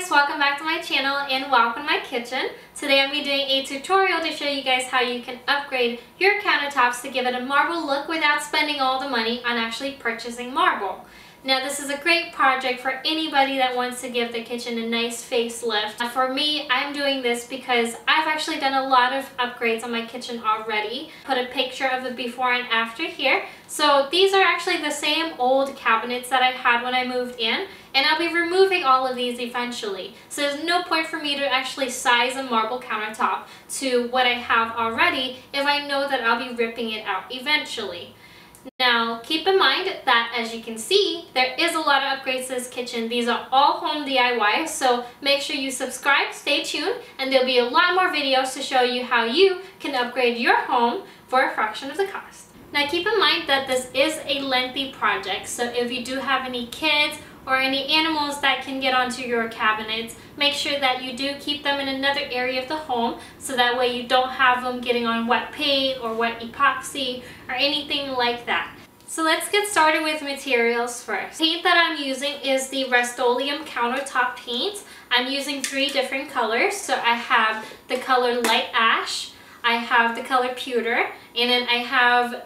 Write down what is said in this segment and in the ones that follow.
guys, welcome back to my channel and welcome to my kitchen. Today I'm going to be doing a tutorial to show you guys how you can upgrade your countertops to give it a marble look without spending all the money on actually purchasing marble. Now this is a great project for anybody that wants to give the kitchen a nice facelift. For me, I'm doing this because I've actually done a lot of upgrades on my kitchen already. Put a picture of the before and after here. So these are actually the same old cabinets that I had when I moved in, and I'll be removing all of these eventually. So there's no point for me to actually size a marble countertop to what I have already if I know that I'll be ripping it out eventually. Now, keep in mind that, as you can see, there is a lot of upgrades to this kitchen. These are all home DIY, so make sure you subscribe, stay tuned, and there'll be a lot more videos to show you how you can upgrade your home for a fraction of the cost. Now, keep in mind that this is a lengthy project, so if you do have any kids or any animals that can get onto your cabinets, make sure that you do keep them in another area of the home so that way you don't have them getting on wet paint or wet epoxy or anything like that. So let's get started with materials first. Paint that I'm using is the Rustoleum Countertop paint. I'm using 3 different colors. So I have the color light ash, I have the color pewter, and then I have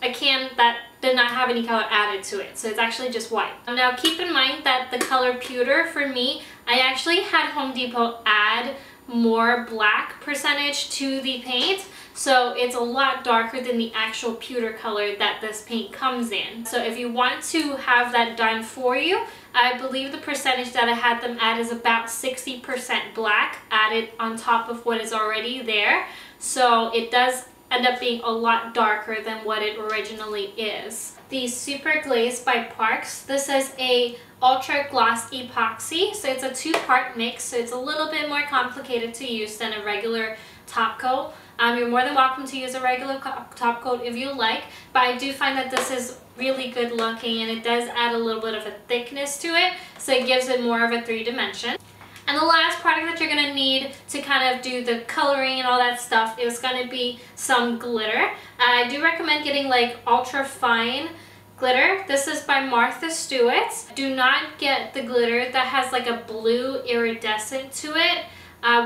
a can that did not have any color added to it, so it's actually just white. Now keep in mind that the color pewter, for me, I actually had Home Depot add more black percentage to the paint, so it's a lot darker than the actual pewter color that this paint comes in. So if you want to have that done for you, I believe the percentage that I had them add is about 60% black added on top of what is already there, so it does end up being a lot darker than what it originally is. The Super Glaze by APPROX. This is a ultra gloss epoxy, so it's a 2-part mix, so it's a little bit more complicated to use than a regular top coat. You're more than welcome to use a regular top coat if you like, but I do find that this is really good looking and it does add a little bit of a thickness to it, so it gives it more of a 3-dimension. And the last product that you're going to need to kind of do the coloring and all that stuff is going to be some glitter. I do recommend getting like ultra fine glitter. This is by Martha Stewart. Do not get the glitter that has like a blue iridescent to it.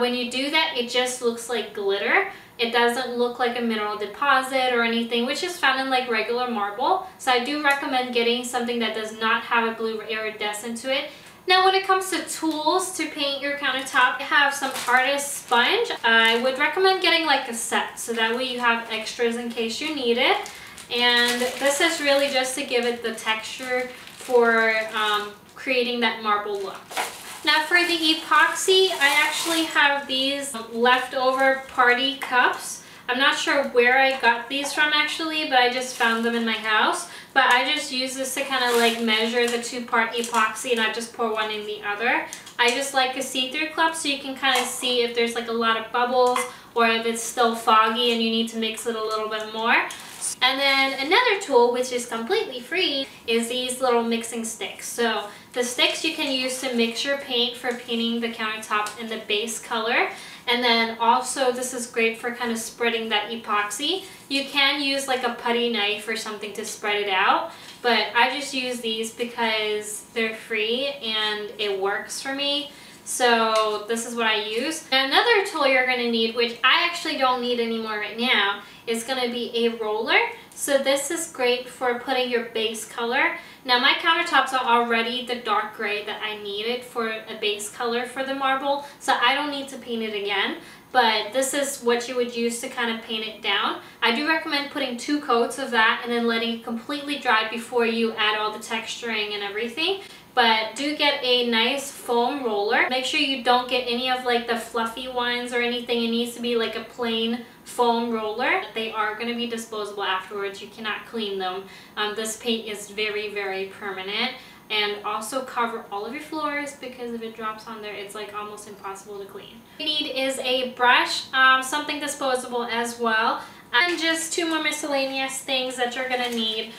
When you do that, it just looks like glitter. It doesn't look like a mineral deposit or anything, which is found in like regular marble. So I do recommend getting something that does not have a blue iridescent to it. Now when it comes to tools to paint your countertop, I have some artist sponge. I would recommend getting like a set, so that way you have extras in case you need it. And this is really just to give it the texture for creating that marble look. Now for the epoxy, I actually have these leftover party cups. I'm not sure where I got these from actually, but I just found them in my house. But I just use this to kind of like measure the 2-part epoxy, and I just pour one in the other. I just like a see-through cup so you can kind of see if there's like a lot of bubbles or if it's still foggy and you need to mix it a little bit more. And then another tool, which is completely free, is these little mixing sticks. So the sticks you can use to mix your paint for painting the countertop in the base color. And then also this is great for kind of spreading that epoxy. You can use like a putty knife or something to spread it out, but I just use these because they're free and it works for me. So this is what I use. And another tool you're going to need, which I actually don't need anymore right now, is going to be a roller. So this is great for putting your base color. Now my countertops are already the dark gray that I needed for a base color for the marble, so I don't need to paint it again. But this is what you would use to kind of paint it down. I do recommend putting 2 coats of that and then letting it completely dry before you add all the texturing and everything. But do get a nice foam roller. Make sure you don't get any of like the fluffy ones or anything. It needs to be like a plain foam roller. They are going to be disposable afterwards. You cannot clean them. This paint is very, very permanent. And also cover all of your floors, because if it drops on there, it's like almost impossible to clean. What you need is a brush, something disposable as well. And just 2 more miscellaneous things that you're going to need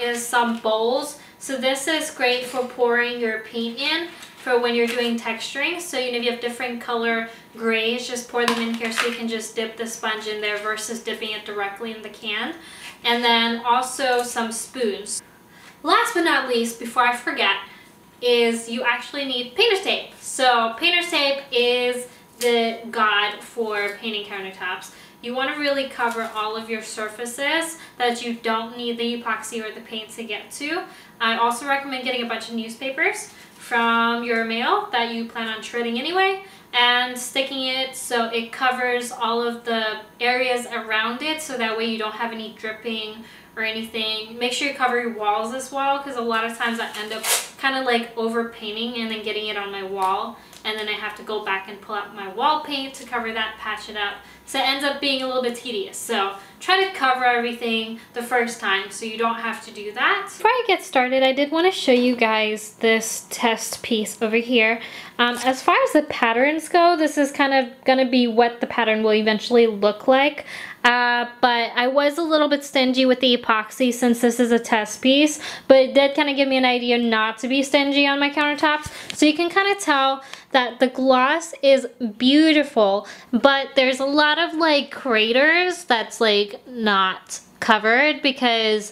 is some bowls. So this is great for pouring your paint in for when you're doing texturing. So you know, if you have different color grays, just pour them in here so you can just dip the sponge in there versus dipping it directly in the can. And then also some spoons. Last but not least, before I forget, is you actually need painter's tape. So painter's tape is the god for painting countertops. You want to really cover all of your surfaces that you don't need the epoxy or the paint to get to. I also recommend getting a bunch of newspapers from your mail that you plan on shredding anyway, and sticking it so it covers all of the areas around it, so that way you don't have any dripping or anything. Make sure you cover your walls as well, because a lot of times I end up kind of like over painting and then getting it on my wall, and then I have to go back and pull out my wall paint to cover that, patch it up. So it ends up being a little bit tedious. So try to cover everything the first time so you don't have to do that. Before I get started, I did want to show you guys this test piece over here. As far as the patterns go, this is kind of going to be what the pattern will eventually look like. But I was a little bit stingy with the epoxy since this is a test piece, but it did kind of give me an idea not to be stingy on my countertops. So you can kind of tell that the gloss is beautiful, but there's a lot of like craters that's like not covered, because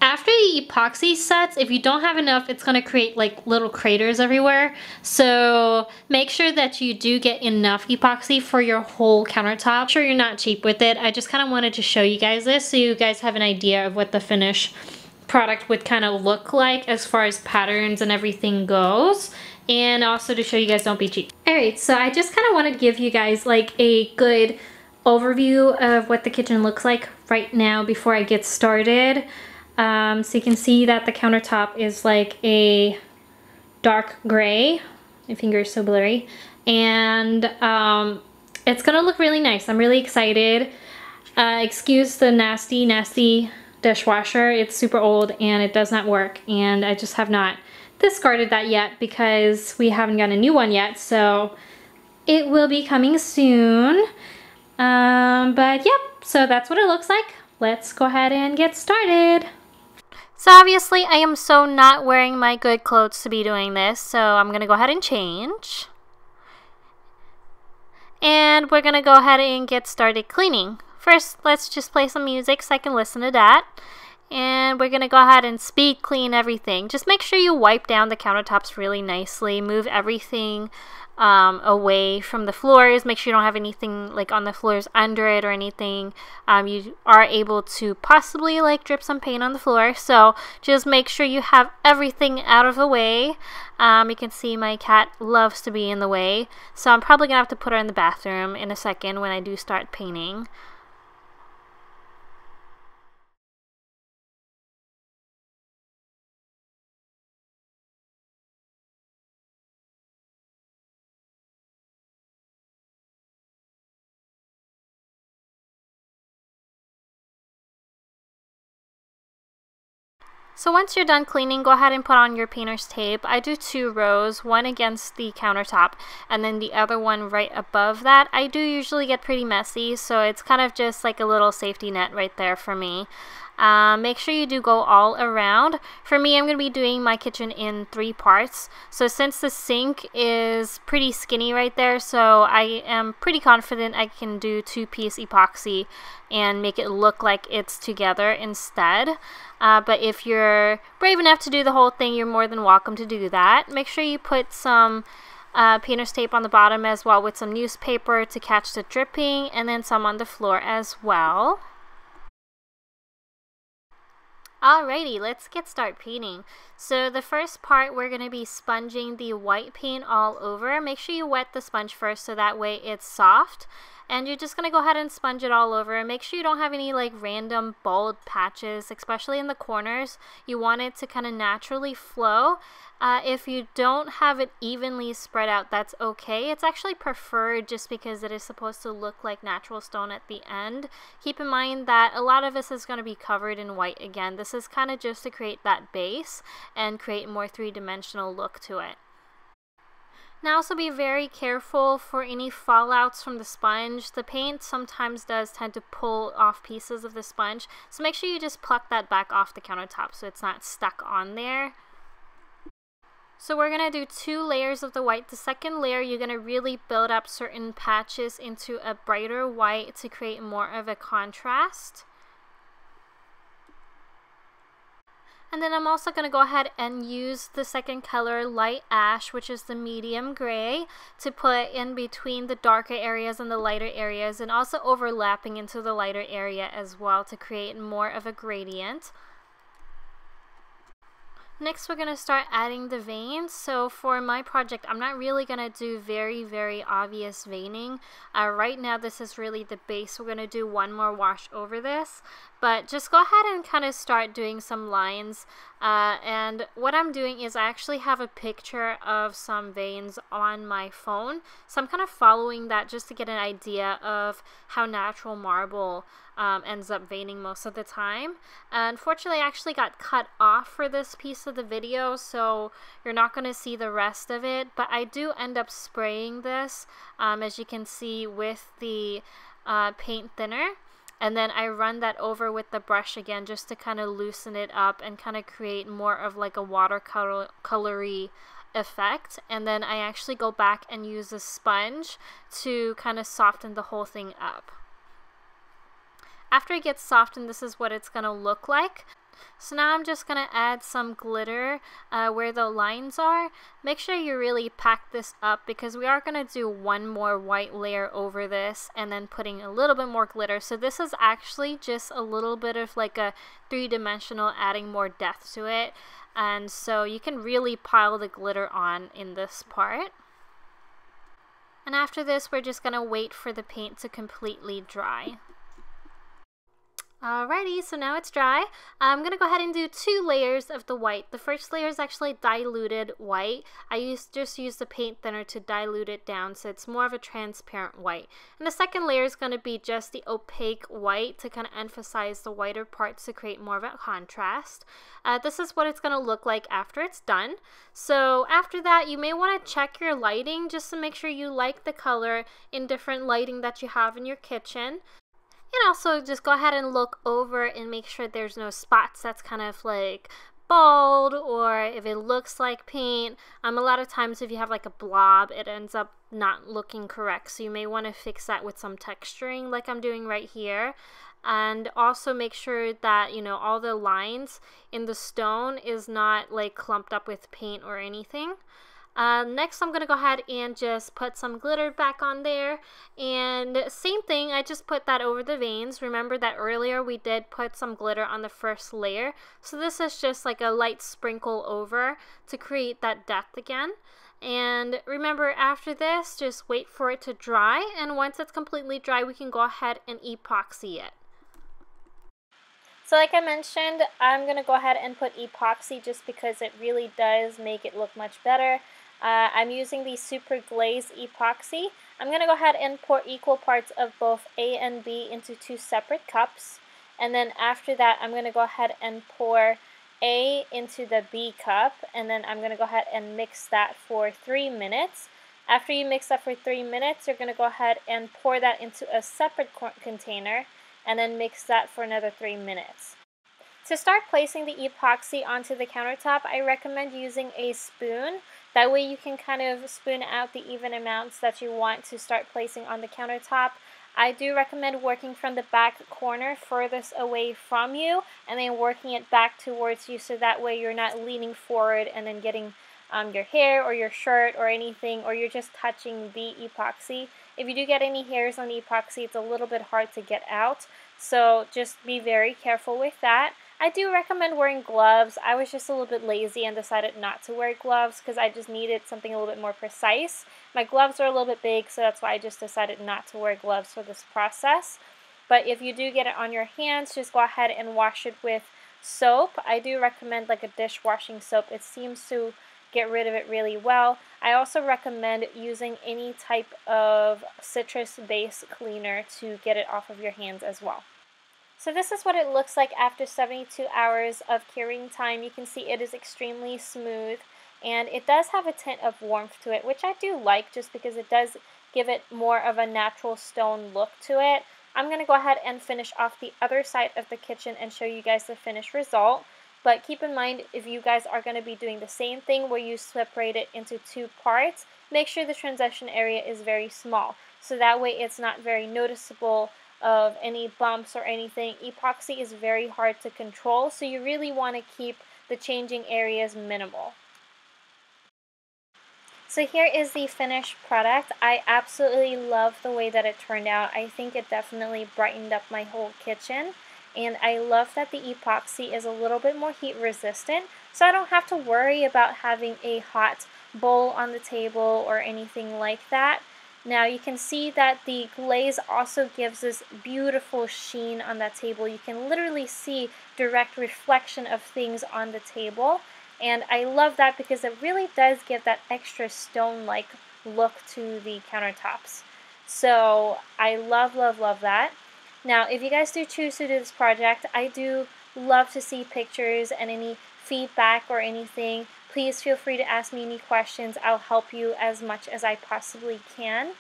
after the epoxy sets, if you don't have enough, it's going to create like little craters everywhere. So make sure that you do get enough epoxy for your whole countertop. Make sure you're not cheap with it. I just kind of wanted to show you guys this so you guys have an idea of what the finished product would kind of look like as far as patterns and everything goes. And also to show you guys, don't be cheap. Alright, so I just kind of wanted to give you guys like a good overview of what the kitchen looks like right now before I get started. So you can see that the countertop is like a dark gray. My finger is so blurry. And it's gonna look really nice. I'm really excited. Excuse the nasty dishwasher. It's super old and it does not work. And I just have not discarded that yet because we haven't got a new one yet. So it will be coming soon. But yep, so that's what it looks like. Let's go ahead and get started. So obviously I am so not wearing my good clothes to be doing this, so I'm gonna go ahead and change. And we're gonna go ahead and get started cleaning. First, let's just play some music so I can listen to that. And we're gonna go ahead and speed clean everything. Just make sure you wipe down the countertops really nicely. Move everything away from the floors. Make sure you don't have anything like on the floors under it or anything. You are able to possibly like drip some paint on the floor. So just make sure you have everything out of the way. You can see my cat loves to be in the way. So I'm probably gonna have to put her in the bathroom in a second when I do start painting. So once you're done cleaning, go ahead and put on your painter's tape. I do 2 rows, one against the countertop and then the other one right above that. I do usually get pretty messy, so it's kind of just like a little safety net right there for me. Make sure you do go all around. For me, I'm going to be doing my kitchen in 3 parts. So since the sink is pretty skinny right there, so I am pretty confident I can do 2-piece epoxy and make it look like it's together instead. But if you're brave enough to do the whole thing, you're more than welcome to do that. Make sure you put some painter's tape on the bottom as well with some newspaper to catch the dripping, and then some on the floor as well. Alrighty, let's get started painting. So the first part, we're going to be sponging the white paint all over. Make sure you wet the sponge first so that way it's soft. And you're just going to go ahead and sponge it all over. And make sure you don't have any like random bald patches, especially in the corners. You want it to kind of naturally flow. If you don't have it evenly spread out, that's okay. It's actually preferred just because it is supposed to look like natural stone at the end. Keep in mind that a lot of this is going to be covered in white again. This is kind of just to create that base and create a more 3-dimensional look to it. Now also be very careful for any fallouts from the sponge. The paint sometimes does tend to pull off pieces of the sponge, so make sure you just pluck that back off the countertop so it's not stuck on there. So we're going to do 2 layers of the white. The second layer, you're going to really build up certain patches into a brighter white to create more of a contrast. And then I'm also going to go ahead and use the second color, Light Ash, which is the medium gray, to put in between the darker areas and the lighter areas, and also overlapping into the lighter area as well to create more of a gradient. Next, we're going to start adding the veins. So for my project, I'm not really going to do very obvious veining. Right now, this is really the base. We're going to do one more wash over this. But just go ahead and kind of start doing some lines. And what I'm doing is I actually have a picture of some veins on my phone. So I'm kind of following that just to get an idea of how natural marble ends up veining most of the time. Unfortunately, I actually got cut off for this piece of the video, so you're not going to see the rest of it, but I do end up spraying this, as you can see, with the paint thinner. And then I run that over with the brush again just to kind of loosen it up and kind of create more of like a watercolory effect. And then I actually go back and use a sponge to kind of soften the whole thing up. After it gets softened, this is what it's going to look like. So now I'm just going to add some glitter where the lines are. Make sure you really pack this up because we are going to do one more white layer over this and then putting a little bit more glitter. So this is actually just a little bit of like a three-dimensional, adding more depth to it. And so you can really pile the glitter on in this part. And after this, we're just going to wait for the paint to completely dry. Alrighty, so now it's dry. I'm going to go ahead and do 2 layers of the white. The first layer is actually diluted white. I just used the paint thinner to dilute it down so it's more of a transparent white. And the second layer is going to be just the opaque white to kind of emphasize the whiter parts to create more of a contrast. This is what it's going to look like after it's done. So after that, you may want to check your lighting just to make sure you like the color in different lighting that you have in your kitchen. And also just go ahead and look over and make sure there's no spots that's kind of like bald, or if it looks like paint. A lot of times if you have like a blob, it ends up not looking correct. So you may want to fix that with some texturing like I'm doing right here. And also make sure that, you know, all the lines in the stone is not like clumped up with paint or anything. Next, I'm going to go ahead and just put some glitter back on there, and same thing, I just put that over the veins. Remember that earlier we did put some glitter on the first layer, so this is just like a light sprinkle over to create that depth again. And remember, after this, just wait for it to dry, and once it's completely dry, we can go ahead and epoxy it. So like I mentioned, I'm going to go ahead and put epoxy just because it really does make it look much better. I'm using the Super Glaze epoxy. I'm going to go ahead and pour equal parts of both A and B into 2 separate cups. And then after that, I'm going to go ahead and pour A into the B cup. And then I'm going to go ahead and mix that for 3 minutes. After you mix that for 3 minutes, you're going to go ahead and pour that into a separate container and then mix that for another 3 minutes. To start placing the epoxy onto the countertop, I recommend using a spoon. That way you can kind of spoon out the even amounts that you want to start placing on the countertop. I do recommend working from the back corner furthest away from you and then working it back towards you, so that way you're not leaning forward and then getting your hair or your shirt or anything, or you're just touching the epoxy. If you do get any hairs on the epoxy, it's a little bit hard to get out, so just be very careful with that. I do recommend wearing gloves. I was just a little bit lazy and decided not to wear gloves because I just needed something a little bit more precise. My gloves are a little bit big, so that's why I just decided not to wear gloves for this process. But if you do get it on your hands, just go ahead and wash it with soap. I do recommend like a dishwashing soap. It seems to get rid of it really well. I also recommend using any type of citrus-based cleaner to get it off of your hands as well. So this is what it looks like after 72 hours of curing time. You can see it is extremely smooth, and it does have a tint of warmth to it, which I do like just because it does give it more of a natural stone look to it. I'm going to go ahead and finish off the other side of the kitchen and show you guys the finished result. But keep in mind, if you guys are going to be doing the same thing where you separate it into 2 parts, make sure the transition area is very small, so that way it's not very noticeable of any bumps or anything. Epoxy is very hard to control, so you really want to keep the changing area is minimal. So here is the finished product. I absolutely love the way that it turned out. I think it definitely brightened up my whole kitchen. And I love that the epoxy is a little bit more heat resistant, so I don't have to worry about having a hot bowl on the table or anything like that. Now you can see that the glaze also gives this beautiful sheen on that table. You can literally see direct reflection of things on the table. And I love that because it really does give that extra stone-like look to the countertops. So I love, love, love that. Now, if you guys do choose to do this project, I do love to see pictures and any feedback or anything. Please feel free to ask me any questions. I'll help you as much as I possibly can.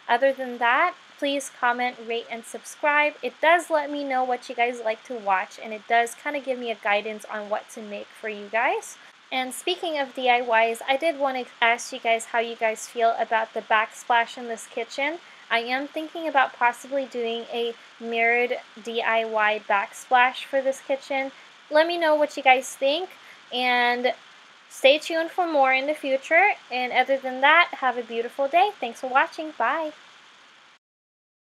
Other than that, please comment, rate, and subscribe. It does let me know what you guys like to watch, and it does kind of give me a guidance on what to make for you guys. And speaking of DIYs, I did want to ask you guys how you guys feel about the backsplash in this kitchen. I am thinking about possibly doing a mirrored DIY backsplash for this kitchen. Let me know what you guys think, and stay tuned for more in the future. And other than that, have a beautiful day. Thanks for watching. Bye.